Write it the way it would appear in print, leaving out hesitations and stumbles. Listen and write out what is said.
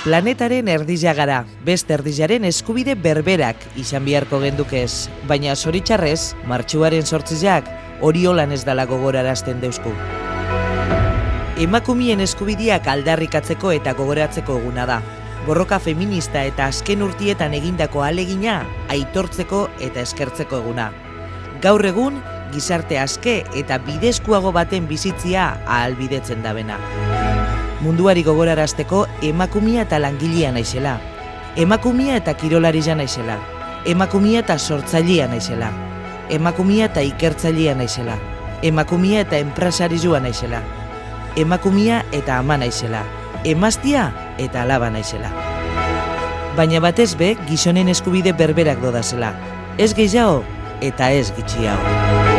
Planetaren erdila gara, beste erdilaren eskubide berberak izan beharko gendukez, baina zoritxarrez, martxuaren 8ak hori holan ez dala gogorarazten deusku. Emakumien eskubideak aldarrikatzeko eta gogoratzeko eguna da. Borroka feminista eta azken urtietan egindako ahalegina aitortzeko eta eskertzeko eguna. Gaur egun, gizarte aske eta bidezkoago baten bizitzia ahalbidetzen dabena. Munduari gogorarazteko emakumia eta langilea naizela. Emakumia eta kirolaria naizela. Emakumia eta sortzailea naizela. Emakumia eta ikertzailea naizela. Emakumia eta enpresarizua naizela. Emakumia eta ama naizela. Emaztia eta alaba naizela. Baina batez be, gizonen eskubide berberak dodazela. Ez gehiago eta ez gitxiago.